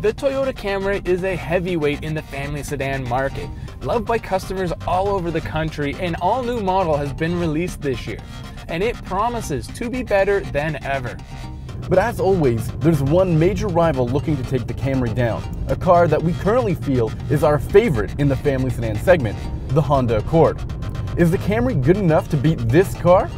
The Toyota Camry is a heavyweight in the family sedan market, loved by customers all over the country. An all-new model has been released this year, and it promises to be better than ever. But as always, there's one major rival looking to take the Camry down, a car that we currently feel is our favorite in the family sedan segment, the Honda Accord. Is the Camry good enough to beat this car?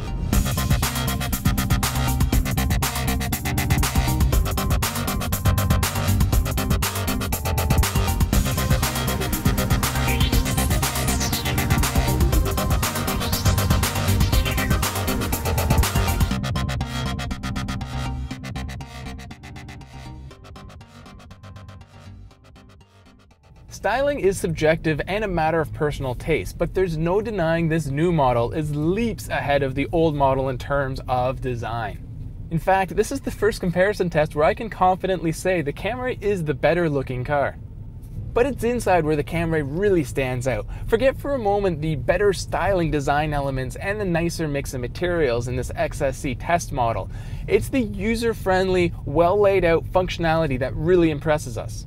Styling is subjective and a matter of personal taste, but there's no denying this new model is leaps ahead of the old model in terms of design. In fact, this is the first comparison test where I can confidently say the Camry is the better looking car. But it's inside where the Camry really stands out. Forget for a moment the better styling design elements and the nicer mix of materials in this XSC test model. It's the user-friendly, well laid out functionality that really impresses us.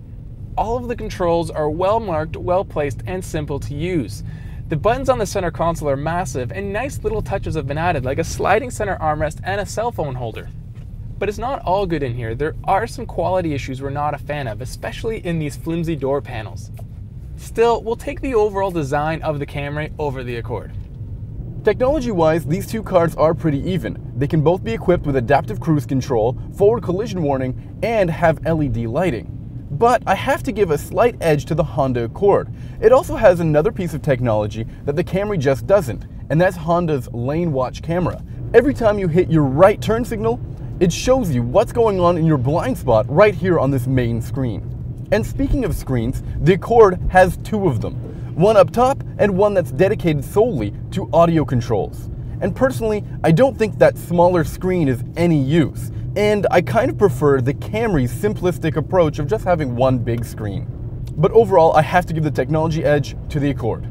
All of the controls are well marked, well placed, and simple to use. The buttons on the center console are massive, and nice little touches have been added, like a sliding center armrest and a cell phone holder. But it's not all good in here. There are some quality issues we're not a fan of, especially in these flimsy door panels. Still, we'll take the overall design of the Camry over the Accord. Technology-wise, these two cars are pretty even. They can both be equipped with adaptive cruise control, forward collision warning, and have LED lighting. But I have to give a slight edge to the Honda Accord. It also has another piece of technology that the Camry just doesn't, and that's Honda's lane watch camera. Every time you hit your right turn signal, it shows you what's going on in your blind spot right here on this main screen. And speaking of screens, the Accord has two of them, one up top and one that's dedicated solely to audio controls. And personally, I don't think that smaller screen is any use. And I kind of prefer the Camry's simplistic approach of just having one big screen. But overall, I have to give the technology edge to the Accord.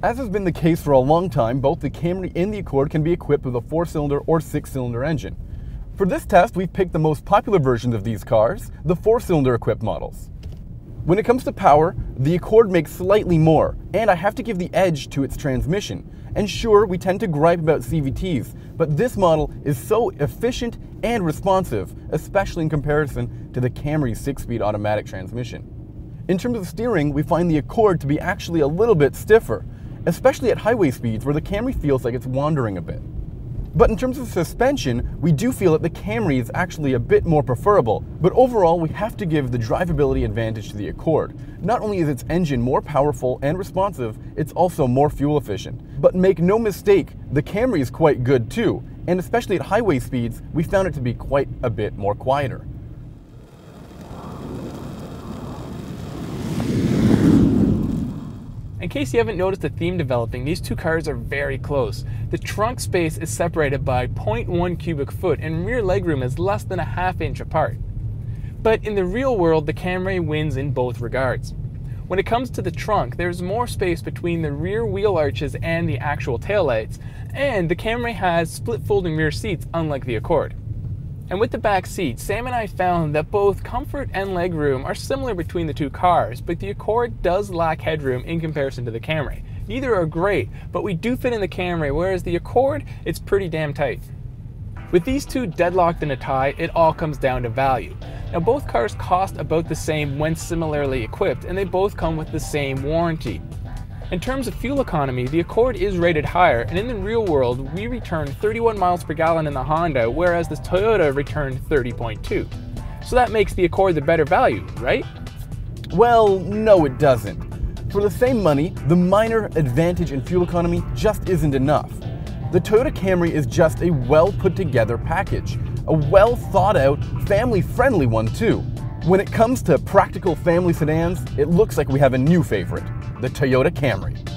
As has been the case for a long time, both the Camry and the Accord can be equipped with a 4-cylinder or 6-cylinder engine. For this test, we've picked the most popular versions of these cars, the 4-cylinder equipped models. When it comes to power, the Accord makes slightly more, and I have to give the edge to its transmission. And sure, we tend to gripe about CVTs, but this model is so efficient and responsive, especially in comparison to the Camry's 6-speed automatic transmission. In terms of steering, we find the Accord to be actually a little bit stiffer, especially at highway speeds where the Camry feels like it's wandering a bit. But in terms of suspension, we do feel that the Camry is actually a bit more preferable, but overall we have to give the drivability advantage to the Accord. Not only is its engine more powerful and responsive, it's also more fuel efficient. But make no mistake, the Camry is quite good too, and especially at highway speeds, we found it to be quite a bit more quieter. In case you haven't noticed a theme developing, these two cars are very close. The trunk space is separated by 0.1 cubic foot and rear legroom is less than a half inch apart. But in the real world, the Camry wins in both regards. When it comes to the trunk, there's more space between the rear wheel arches and the actual taillights, and the Camry has split folding rear seats unlike the Accord. And with the back seat, Sam and I found that both comfort and legroom are similar between the two cars, but the Accord does lack headroom in comparison to the Camry. Neither are great, but we do fit in the Camry, whereas the Accord, it's pretty damn tight. With these two deadlocked in a tie, it all comes down to value. Now both cars cost about the same when similarly equipped, and they both come with the same warranty. In terms of fuel economy, the Accord is rated higher, and in the real world, we returned 31 miles per gallon in the Honda, whereas the Toyota returned 30.2. So that makes the Accord the better value, right? Well, no it doesn't. For the same money, the minor advantage in fuel economy just isn't enough. The Toyota Camry is just a well put together package, a well thought out, family friendly one too. When it comes to practical family sedans, it looks like we have a new favorite, the Toyota Camry.